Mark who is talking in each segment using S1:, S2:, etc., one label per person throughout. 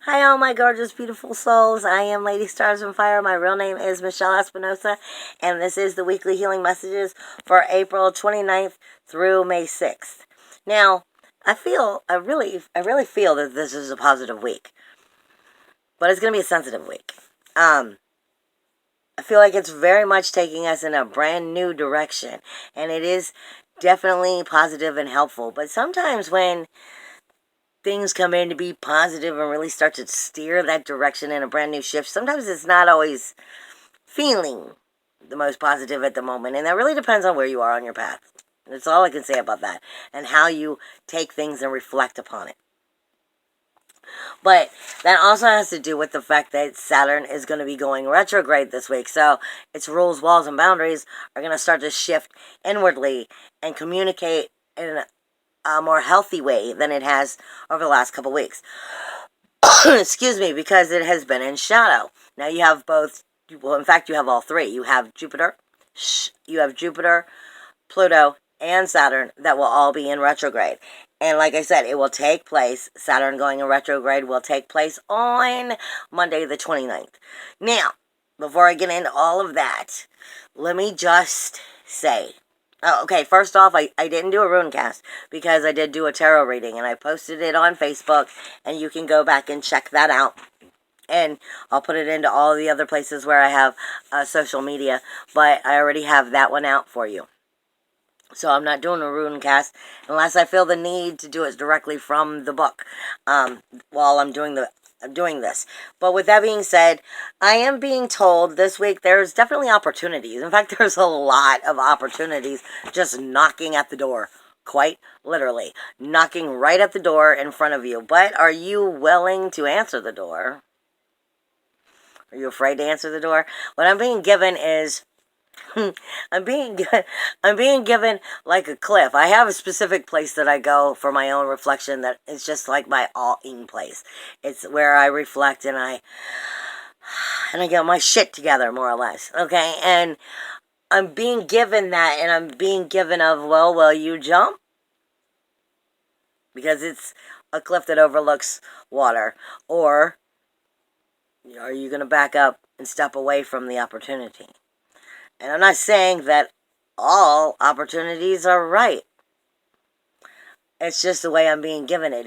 S1: Hi, all my gorgeous, beautiful souls. I am Lady Stars on Fire. My real name is Michelle Espinosa, and this is the weekly healing messages for April 29th through May 6th. Now, I really feel that this is a positive week, but it's going to be a sensitive week. I feel like it's very much taking us in a brand new direction, and it is definitely positive and helpful. But sometimes when things come in to be positive and really start to steer that direction in a brand new shift, sometimes it's not always feeling the most positive at the moment. And that really depends on where you are on your path. That's all I can say about that. And how you take things and reflect upon it. But that also has to do with the fact that Saturn is going to be going retrograde this week. So its rules, walls, and boundaries are going to start to shift inwardly and communicate in a more healthy way than it has over the last couple weeks. Excuse me, because it has been in shadow. Now you have both, well, in fact, you have all three. You have Jupiter, Pluto, and Saturn that will all be in retrograde. And like I said, it will take place, Saturn going in retrograde will take place on Monday the 29th. Now, before I get into all of that, let me just say, okay, first off, I didn't do a rune cast because I did do a tarot reading, and I posted it on Facebook, and you can go back and check that out. And I'll put it into all the other places where I have social media, but I already have that one out for you. So I'm not doing a rune cast unless I feel the need to do it directly from the book while I'm doing this. But with that being said, I am being told this week there's definitely opportunities. In fact, there's a lot of opportunities just knocking at the door. Quite literally. Knocking right at the door in front of you. But are you willing to answer the door? Are you afraid to answer the door? What I'm being given is I'm being given like a cliff. I have a specific place that I go for my own reflection that is just like my all-in place. It's where I reflect and I get my shit together, more or less. Okay? And I'm being given that, and I'm being given of, well, will you jump? Because it's a cliff that overlooks water. Or are you going to back up and step away from the opportunity? And I'm not saying that all opportunities are right. It's just the way I'm being given it.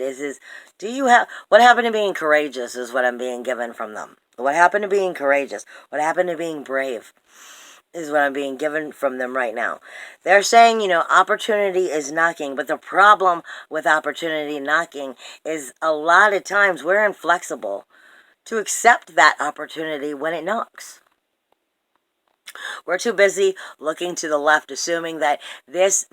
S1: Do you have, what happened to being courageous is what I'm being given from them. What happened to being courageous? What happened to being brave is what I'm being given from them right now. They're saying, opportunity is knocking, but the problem with opportunity knocking is a lot of times we're inflexible to accept that opportunity when it knocks. We're too busy looking to the left, assuming that this,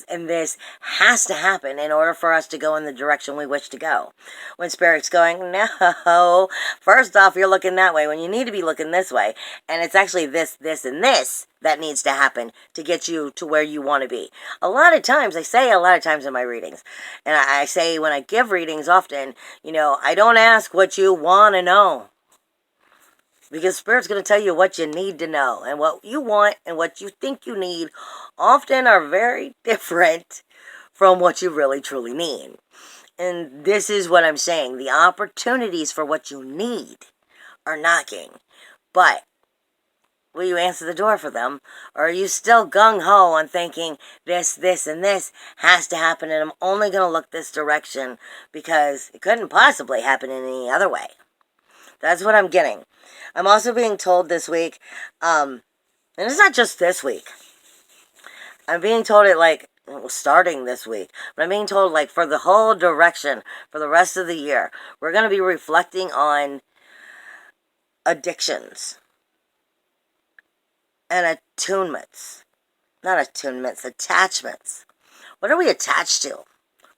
S1: and this has to happen in order for us to go in the direction we wish to go. When Spirit's going, no, first off, you're looking that way when you need to be looking this way. And it's actually this, and this that needs to happen to get you to where you want to be. I say a lot of times in my readings, and I say when I give readings often, I don't ask what you want to know. Because Spirit's going to tell you what you need to know. And what you want and what you think you need often are very different from what you really truly need. And this is what I'm saying. The opportunities for what you need are knocking. But will you answer the door for them? Or are you still gung-ho on thinking this, and this has to happen, and I'm only going to look this direction because it couldn't possibly happen in any other way? That's what I'm getting. I'm also being told this week, and it's not just this week. I'm being told it starting this week. But I'm being told for the whole direction, for the rest of the year, we're going to be reflecting on addictions and attunements. Not attunements, attachments. What are we attached to?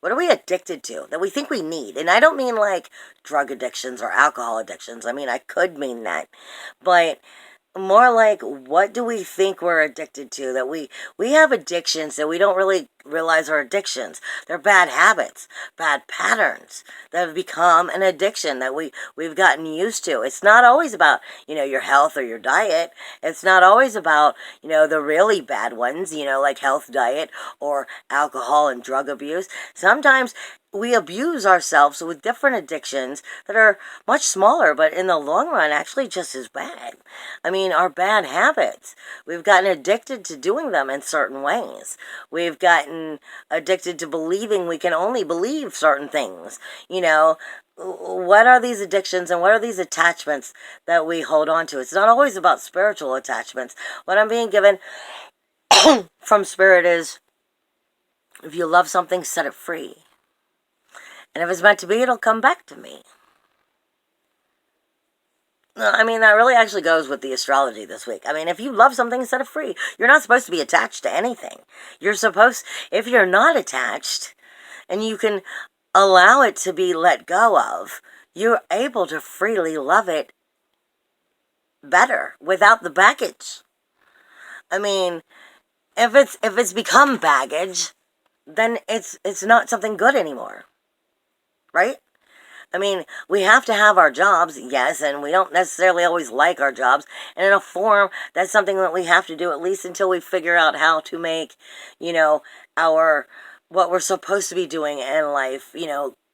S1: What are we addicted to that we think we need? And I don't mean drug addictions or alcohol addictions. I mean, I could mean that. But more like, what do we think we're addicted to? That we have addictions that we don't really realize are addictions. They're bad habits, bad patterns that have become an addiction that we've gotten used to. It's not always about, your health or your diet. It's not always about, the really bad ones, like health, diet, or alcohol and drug abuse. Sometimes we abuse ourselves with different addictions that are much smaller, but in the long run, actually just as bad. I mean, our bad habits. We've gotten addicted to doing them in certain ways. We've gotten addicted to believing we can only believe certain things. You know, what are these addictions and what are these attachments that we hold on to? It's not always about spiritual attachments. What I'm being given from Spirit is, if you love something, set it free. And if it's meant to be, it'll come back to me. I mean, that really actually goes with the astrology this week. I mean, if you love something, set it free. You're not supposed to be attached to anything. If you're not attached, and you can allow it to be let go of, you're able to freely love it better without the baggage. I mean, if it's become baggage, then it's not something good anymore. Right? I mean, we have to have our jobs, yes, and we don't necessarily always like our jobs. And in a form, that's something that we have to do at least until we figure out how to make, what we're supposed to be doing in life,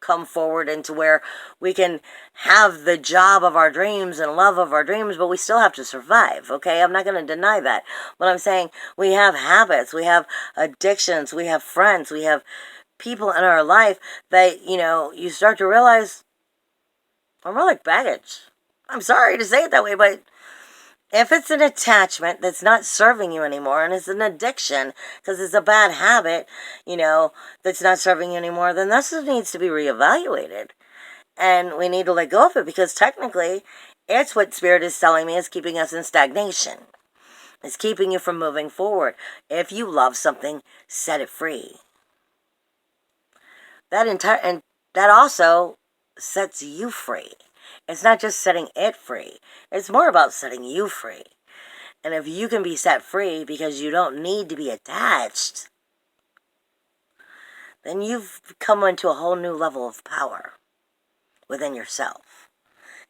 S1: come forward into where we can have the job of our dreams and love of our dreams, but we still have to survive, okay? I'm not going to deny that. But I'm saying we have habits, we have addictions, we have friends, we have people in our life that, you start to realize are more like baggage. I'm sorry to say it that way, but if it's an attachment that's not serving you anymore and it's an addiction because it's a bad habit, that's not serving you anymore, then this needs to be reevaluated. And we need to let go of it because technically it's what Spirit is telling me is keeping us in stagnation. It's keeping you from moving forward. If you love something, set it free. And that also sets you free. It's not just setting it free. It's more about setting you free. And if you can be set free because you don't need to be attached, then you've come into a whole new level of power within yourself,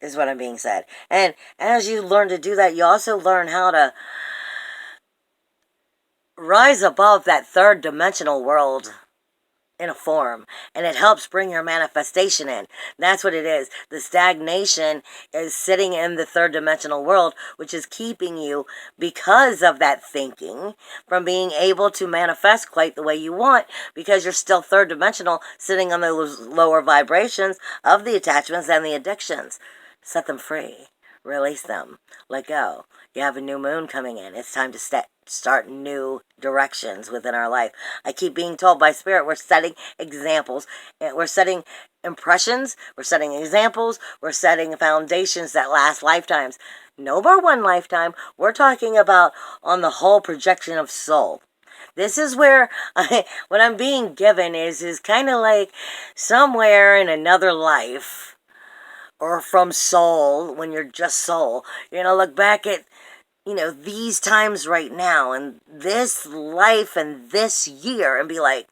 S1: is what I'm being said. And as you learn to do that, you also learn how to rise above that third dimensional world in a form, and it helps bring your manifestation in. That's what it is. The stagnation is sitting in the third dimensional world, which is keeping you, because of that thinking, from being able to manifest quite the way you want, because you're still third dimensional, sitting on those lower vibrations of the attachments and the addictions. Set them free. Release them. Let go. You have a new moon coming in. It's time to start new directions within our life. I keep being told by Spirit we're setting examples. We're setting impressions. We're setting examples. We're setting foundations that last lifetimes. No more one lifetime. We're talking about on the whole projection of soul. This is where what I'm being given is kind of like somewhere in another life, or from soul, when you're just soul. You're going to look back at, these times right now and this life and this year and be like,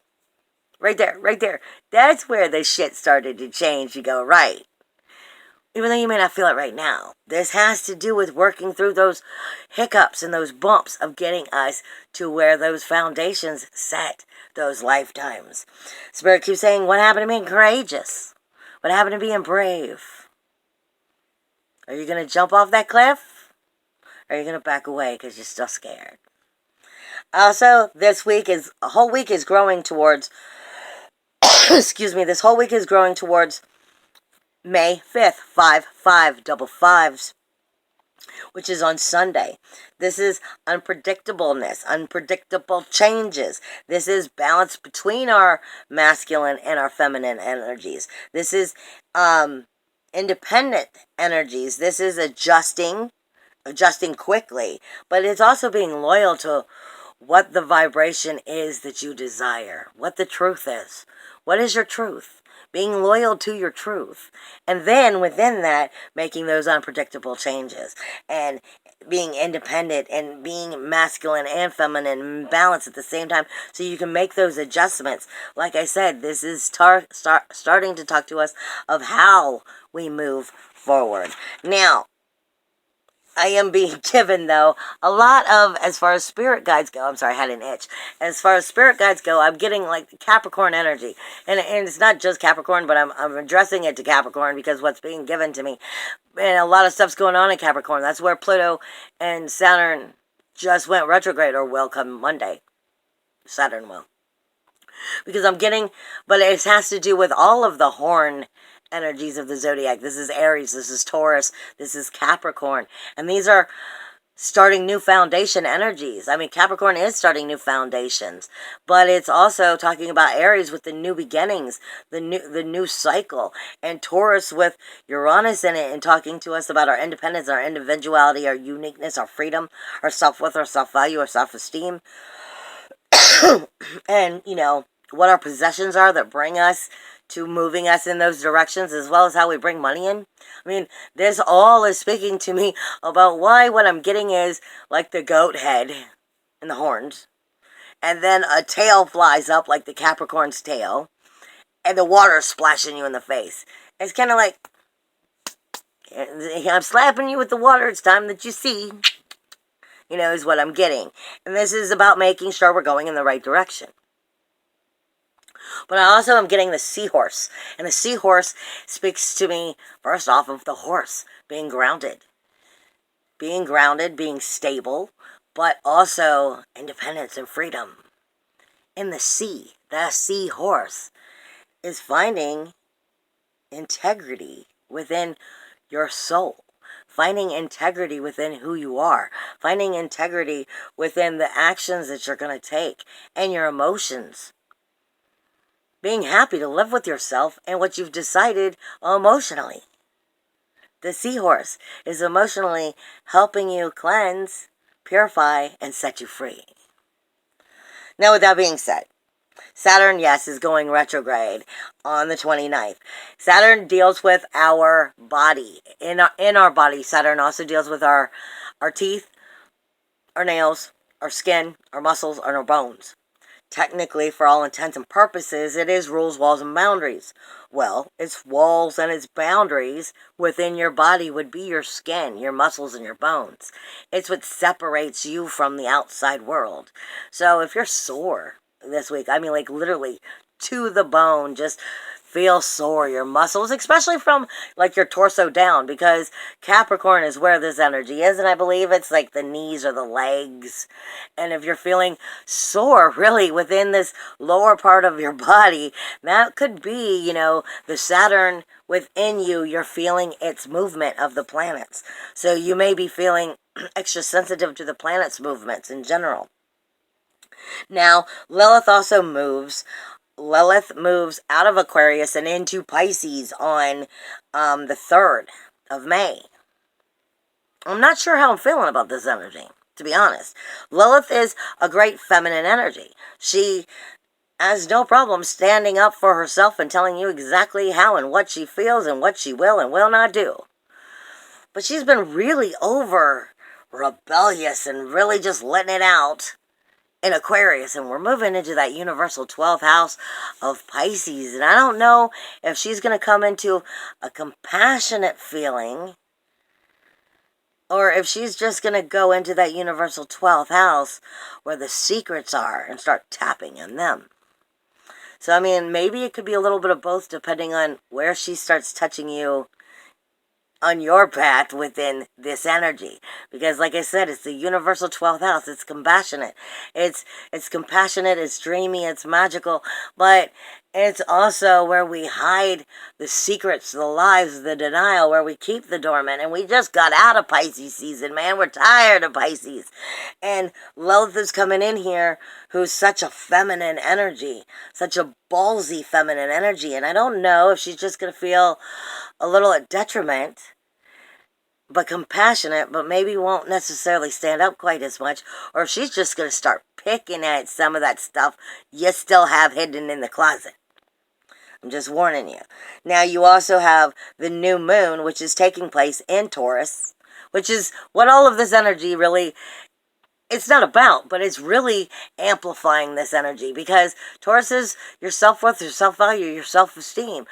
S1: right there. That's where the shit started to change. You go, right. Even though you may not feel it right now. This has to do with working through those hiccups and those bumps of getting us to where those foundations set those lifetimes. Spirit keeps saying, what happened to being courageous? What happened to being brave? Are you going to jump off that cliff? Or are you going to back away because you're still scared? Also, this whole week is growing towards, this whole week is growing towards May 5th, 5/5 which is on Sunday. This is unpredictableness, unpredictable changes. This is balance between our masculine and our feminine energies. This is independent energies. This is adjusting quickly, but it's also being loyal to what the vibration is that you desire, what the truth is. What is your truth? Being loyal to your truth. And then within that, making those unpredictable changes and being independent and being masculine and feminine and balanced at the same time so you can make those adjustments. Like I said, this is starting to talk to us of how we move forward. Now, I am being given, though, a lot of, as far as spirit guides go, I'm sorry, I had an itch. As far as spirit guides go, I'm getting, like, Capricorn energy. And it's not just Capricorn, but I'm addressing it to Capricorn because what's being given to me. And a lot of stuff's going on in Capricorn. That's where Pluto and Saturn just went retrograde, or will come Monday. Saturn will. Because I'm getting, but it has to do with all of the horn energies of the zodiac. This is Aries, this is Taurus, this is Capricorn. And these are starting new foundation energies. I mean, Capricorn is starting new foundations, but it's also talking about Aries with the new beginnings, the new cycle, and Taurus with Uranus in it and talking to us about our independence, our individuality, our uniqueness, our freedom, our self-worth, our self-value, our self-esteem, and, you know, what our possessions are that bring us to moving us in those directions, as well as how we bring money in. I mean, this all is speaking to me about why what I'm getting is like the goat head and the horns, and then a tail flies up like the Capricorn's tail, and the water is splashing you in the face. It's kind of like, I'm slapping you with the water, it's time that you see, you know, is what I'm getting. And this is about making sure we're going in the right direction. But I also am getting the seahorse. And the seahorse speaks to me, first off, of the horse being grounded. Being grounded, being stable, but also independence and freedom. In the sea, the seahorse is finding integrity within your soul. Finding integrity within who you are. Finding integrity within the actions that you're going to take. And your emotions. Being happy to live with yourself and what you've decided emotionally. The seahorse is emotionally helping you cleanse, purify, and set you free. Now, with that being said, Saturn, yes, is going retrograde on the 29th. Saturn deals with our body. In our body, Saturn also deals with our teeth, our nails, our skin, our muscles, and our bones. Technically, for all intents and purposes, it is rules, walls, and boundaries. Well, its walls and its boundaries within your body would be your skin, your muscles, and your bones. It's what separates you from the outside world. So if you're sore this week, I mean, like, literally to the bone, just feel sore, your muscles, especially from, like, your torso down, because Capricorn is where this energy is, and I believe it's, like, the knees or the legs. And if you're feeling sore, really, within this lower part of your body, that could be, you know, the Saturn within you. You're feeling its movement of the planets. So you may be feeling extra sensitive to the planets' movements in general. Now, Lilith also moves. Lilith moves out of Aquarius and into Pisces on the 3rd of May. I'm not sure how I'm feeling about this energy, to be honest. Lilith is a great feminine energy. She has no problem standing up for herself and telling you exactly how and what she feels and what she will and will not do. But she's been really over rebellious and really just letting it out in Aquarius, and we're moving into that universal 12th house of Pisces, and I don't know if she's going to come into a compassionate feeling, or if she's just going to go into that universal 12th house where the secrets are and start tapping in them. So, I mean, maybe it could be a little bit of both depending on where she starts touching you on your path within this energy. Because, like I said, it's the universal 12th house. It's compassionate. It's compassionate, it's dreamy, it's magical, but it's also where we hide the secrets, the lies, the denial, where we keep the dormant. And we just got out of Pisces season, man. We're tired of Pisces. And Lilith is coming in here, who's such a feminine energy, such a ballsy feminine energy. And I don't know if she's just going to feel a little at detriment, but compassionate, but maybe won't necessarily stand up quite as much, or if she's just going to start picking at some of that stuff you still have hidden in the closet. I'm just warning you. Now, you also have the new moon, which is taking place in Taurus, which is what all of this energy really, it's not about, but it's really amplifying this energy, because Taurus is your self-worth, your self-value, your self-esteem,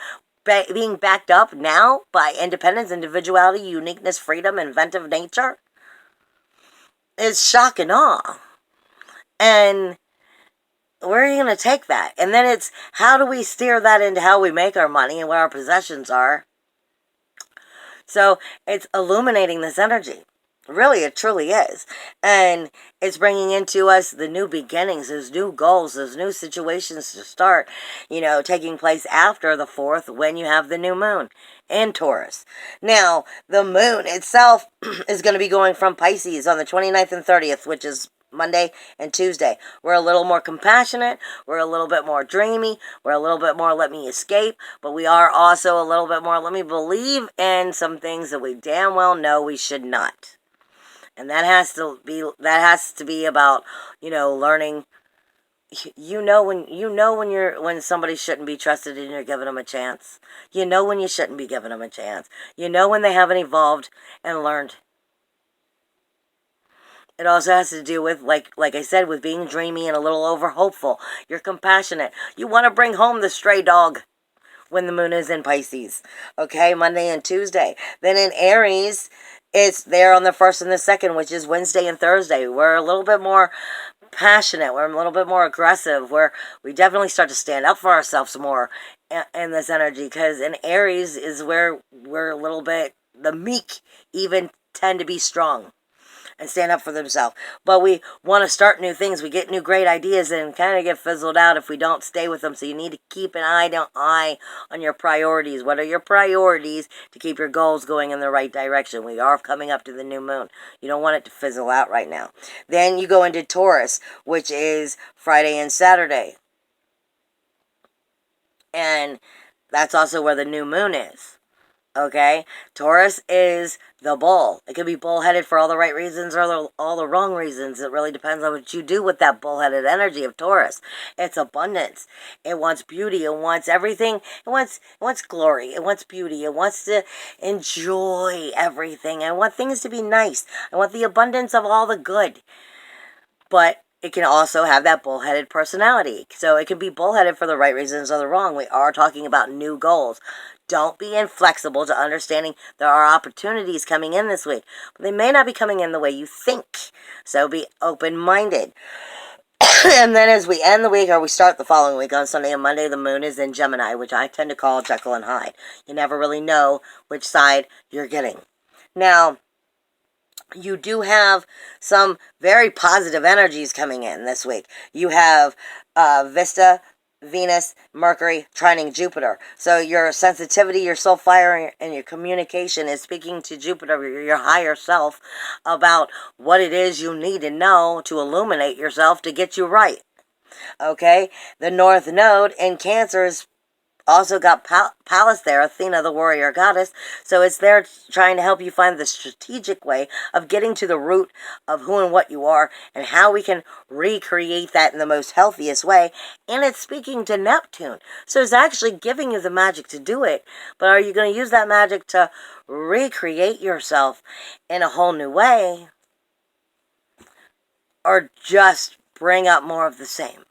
S1: being backed up now by independence, individuality, uniqueness, freedom, inventive nature. it's shock and awe. And where are you going to take that? And then it's, how do we steer that into how we make our money and what our possessions are? So it's illuminating this energy. Really, it truly is. And it's bringing into us the new beginnings, those new goals, those new situations to start, taking place after the 4th when you have the new moon in Taurus. Now, the moon itself is going to be going from Pisces on the 29th and 30th, which is Monday and Tuesday. We're a little more compassionate. We're a little bit more dreamy. We're a little bit more let me escape. But we are also a little bit more let me believe in some things that we damn well know we should not. And that has to be about, learning. When somebody shouldn't be trusted and you're giving them a chance. You know when you shouldn't be giving them a chance. You know when they haven't evolved and learned. It also has to do with, like I said, with being dreamy and a little over hopeful. You're compassionate. You want to bring home the stray dog when the moon is in Pisces. Okay, Monday and Tuesday. Then in Aries, it's there on the 1st and the 2nd, which is Wednesday and Thursday. We're a little bit more passionate. We're a little bit more aggressive. We definitely start to stand up for ourselves more in this energy. Because in Aries is where we're a little bit, the meek even tend to be strong and stand up for themselves. But we want to start new things. We get new great ideas and kind of get fizzled out if we don't stay with them. So you need to keep an eye on your priorities. What are your priorities to keep your goals going in the right direction? We are coming up to the new moon. You don't want it to fizzle out right now. Then you go into Taurus, which is Friday and Saturday. And that's also where the new moon is. Okay? Taurus is the bull. It could be bullheaded for all the right reasons or all the wrong reasons. It really depends on what you do with that bullheaded energy of Taurus. It's abundance. It wants beauty. It wants everything. It wants glory. It wants beauty. It wants to enjoy everything. I want things to be nice. I want the abundance of all the good. But it can also have that bullheaded personality. So it can be bullheaded for the right reasons or the wrong. We are talking about new goals. Don't be inflexible to understanding there are opportunities coming in this week. But they may not be coming in the way you think. So be open-minded. And then as we end the week, or we start the following week on Sunday and Monday, the moon is in Gemini, which I tend to call Jekyll and Hyde. You never really know which side you're getting. Now, you do have some very positive energies coming in this week. You have Vista, Venus, Mercury, trining Jupiter. So your sensitivity, your soul fire, and your communication is speaking to Jupiter, your higher self, about what it is you need to know to illuminate yourself to get you right. Okay? The North Node in Cancer is also got Pallas there, Athena, the warrior goddess. So it's there trying to help you find the strategic way of getting to the root of who and what you are and how we can recreate that in the most healthiest way. And it's speaking to Neptune. So it's actually giving you the magic to do it. But are you going to use that magic to recreate yourself in a whole new way? Or just bring up more of the same?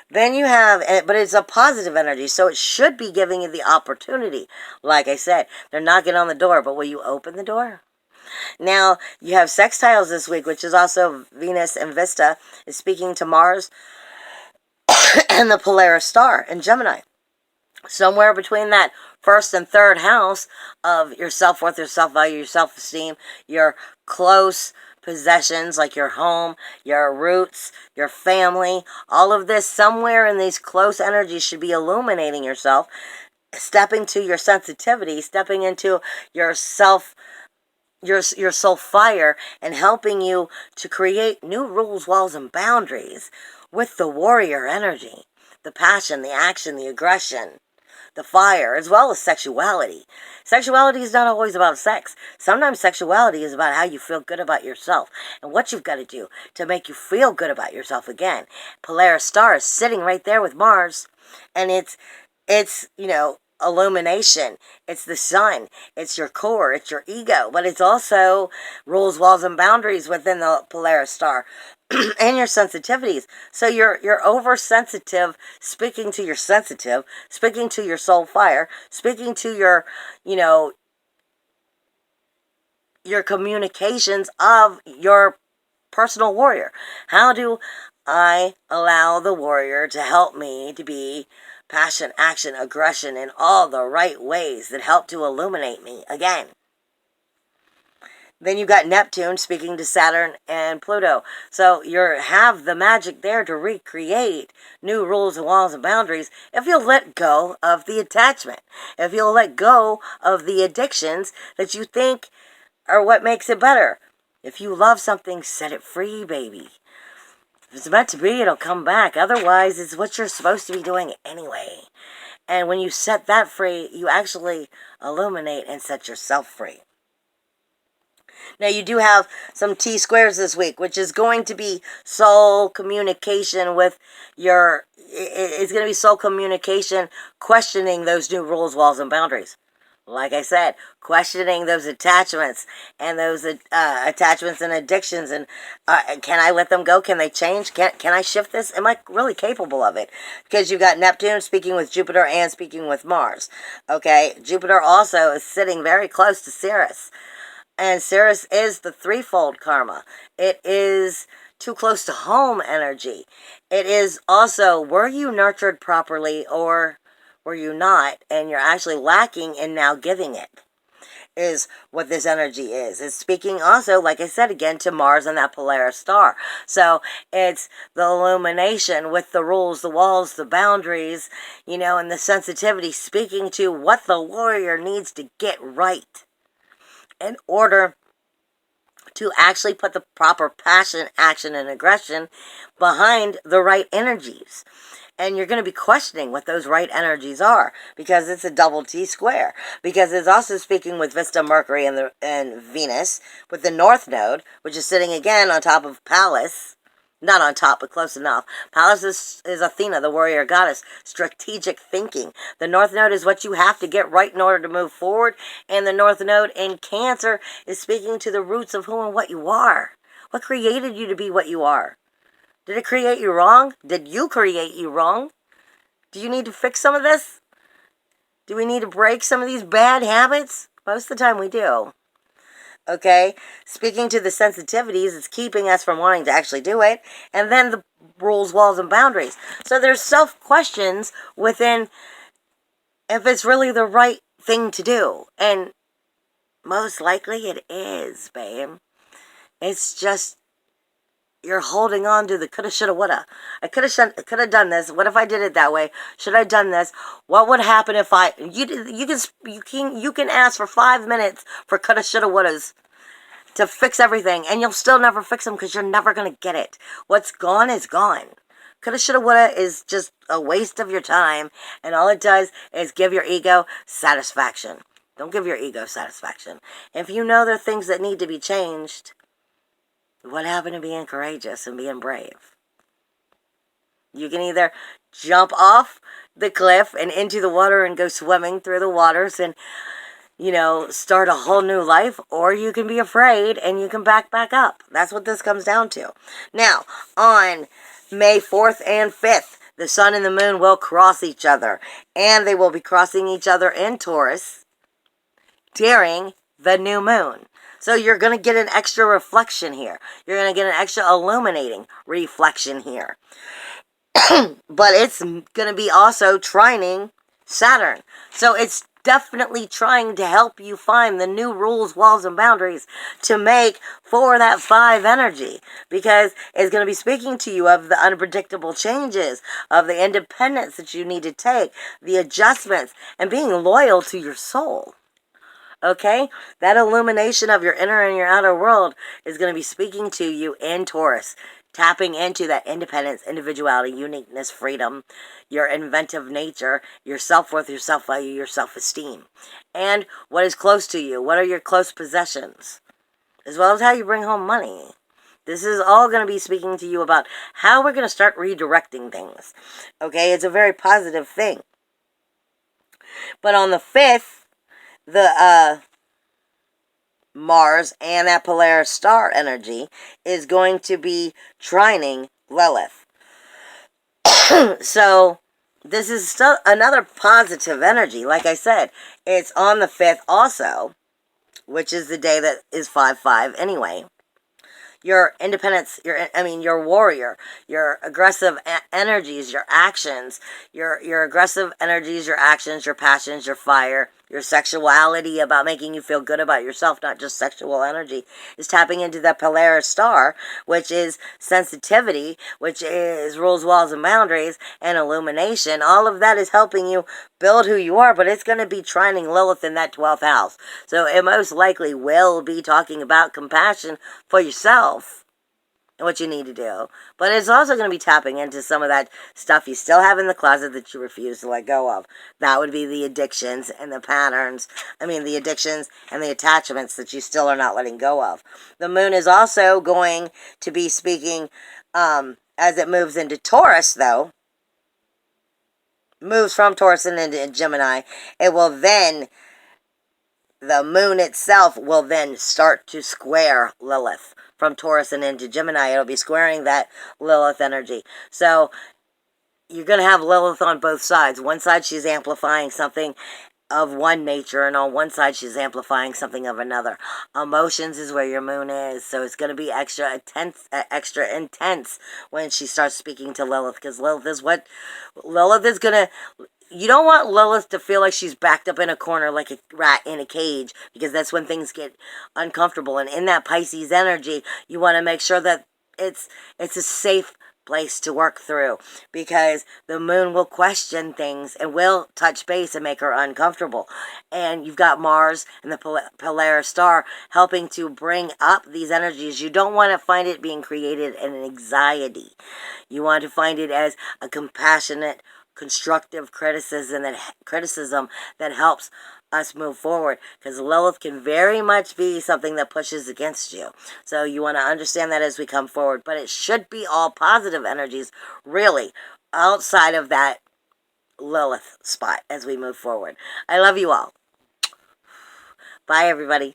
S1: Then you have, but it's a positive energy, so it should be giving you the opportunity. Like I said, they're knocking on the door, but will you open the door? Now, you have sextiles this week, which is also Venus and Vista, is speaking to Mars and the Polaris star in Gemini. Somewhere between that 1st and 3rd house of your self-worth, your self-value, your self-esteem, your close possessions like your home, your roots, your family, all of this somewhere in these close energies should be illuminating yourself, stepping to your sensitivity, stepping into your your soul fire, and helping you to create new rules, walls, and boundaries with the warrior energy, the passion, the action, the aggression, the fire, as well as sexuality. Sexuality is not always about sex. Sometimes sexuality is about how you feel good about yourself and what you've got to do to make you feel good about yourself again. Polaris star is sitting right there with Mars, and it's illumination. It's the sun. It's your core. It's your ego. But it's also rules, walls, and boundaries within the Polaris star. And your sensitivities. So you're oversensitive, speaking to your sensitive, speaking to your soul fire, speaking to your communications of your personal warrior. How do I allow the warrior to help me to be passion, action, aggression in all the right ways that help to illuminate me again? Then you've got Neptune speaking to Saturn and Pluto. So you have the magic there to recreate new rules and walls and boundaries if you'll let go of the attachment. If you'll let go of the addictions that you think are what makes it better. If you love something, set it free, baby. If it's meant to be, it'll come back. Otherwise, it's what you're supposed to be doing anyway. And when you set that free, you actually illuminate and set yourself free. Now, you do have some T squares this week, which is going to be soul communication with it's going to be soul communication, questioning those new rules, walls, and boundaries. Like I said, questioning those attachments and those attachments and addictions, and can I let them go? Can they change? Can I shift this? Am I really capable of it? Because you've got Neptune speaking with Jupiter and speaking with Mars. Okay, Jupiter also is sitting very close to Ceres, and Ceres is the threefold karma. It is too close to home energy. It is also, were you nurtured properly or were you not, and you're actually lacking in now giving it, is what this energy is. It's speaking also, like I said, again, to Mars and that Polaris star. So it's the illumination with the rules, the walls, the boundaries, and the sensitivity, speaking to what the warrior needs to get right in order to actually put the proper passion, action, and aggression behind the right energies. And you're going to be questioning what those right energies are, because it's a double T square. Because it's also speaking with Vista, Mercury, and Venus, with the North Node, which is sitting again on top of Pallas. Not on top, but close enough. Pallas is Athena, the warrior goddess. Strategic thinking. The North Node is what you have to get right in order to move forward. And the North Node in Cancer is speaking to the roots of who and what you are. What created you to be what you are? Did it create you wrong? Did you create you wrong? Do you need to fix some of this? Do we need to break some of these bad habits? Most of the time we do. Okay? Speaking to the sensitivities, it's keeping us from wanting to actually do it. And then the rules, walls, and boundaries. So there's self-questions within if it's really the right thing to do. And most likely it is, babe. It's just you're holding on to the coulda, shoulda, woulda. I could have done this. What if I did it that way? Should I have done this? What would happen if you can ask for 5 minutes for coulda, shoulda, wouldas to fix everything, and you'll still never fix them because you're never going to get it. What's gone is gone. Coulda, shoulda, woulda is just a waste of your time, and all it does is give your ego satisfaction. Don't give your ego satisfaction. If you know there are things that need to be changed, what happened to being courageous and being brave? You can either jump off the cliff and into the water and go swimming through the waters and, start a whole new life, or you can be afraid and you can back up. That's what this comes down to. Now, on May 4th and 5th, the sun and the moon will cross each other, and they will be crossing each other in Taurus during the new moon. So you're going to get an extra reflection here. You're going to get an extra illuminating reflection here. But it's going to be also trining Saturn. So it's definitely trying to help you find the new rules, walls, and boundaries to make for that 5 energy. Because it's going to be speaking to you of the unpredictable changes, of the independence that you need to take, the adjustments, and being loyal to your soul. Okay? That illumination of your inner and your outer world is going to be speaking to you in Taurus, tapping into that independence, individuality, uniqueness, freedom, your inventive nature, your self-worth, your self-value, your self-esteem. And what is close to you? What are your close possessions? As well as how you bring home money. This is all going to be speaking to you about how we're going to start redirecting things. Okay? It's a very positive thing. But on the 5th, the Mars and that Polaris star energy is going to be trining Lilith. So this is still another positive energy. Like I said, it's on the 5th also, which is the day that is 5/5 anyway. your independence, your warrior, your aggressive energies, your actions, your aggressive energies, your actions, your passions, your fire, your sexuality about making you feel good about yourself, not just sexual energy, is tapping into the Polaris star, which is sensitivity, which is rules, walls, and boundaries, and illumination. All of that is helping you build who you are, but it's going to be trining Lilith in that 12th house. So it most likely will be talking about compassion for yourself and what you need to do. But it's also going to be tapping into some of that stuff you still have in the closet that you refuse to let go of. That would be the addictions and the patterns. The addictions and the attachments that you still are not letting go of. The moon is also going to be speaking, as it moves into Taurus, though, moves from Taurus and into Gemini, it will then, the moon itself will then start to square Lilith from Taurus and into Gemini. It'll be squaring that Lilith energy. So you're going to have Lilith on both sides. One side she's amplifying something of one nature, and on one side she's amplifying something of another. Emotions is where your moon is, so it's going to be extra intense when she starts speaking to Lilith, because Lilith is going to, you don't want Lilith to feel like she's backed up in a corner like a rat in a cage, because that's when things get uncomfortable. And in that Pisces energy, you want to make sure that it's a safe place to work through, because the moon will question things and will touch base and make her uncomfortable. And you've got Mars and the Polaris star helping to bring up these energies. You don't want to find it being created in an anxiety. You want to find it as a compassionate, constructive criticism that helps us move forward, because Lilith can very much be something that pushes against you. So you want to understand that as we come forward, but it should be all positive energies, really, outside of that Lilith spot as we move forward. I love you all. Bye, everybody.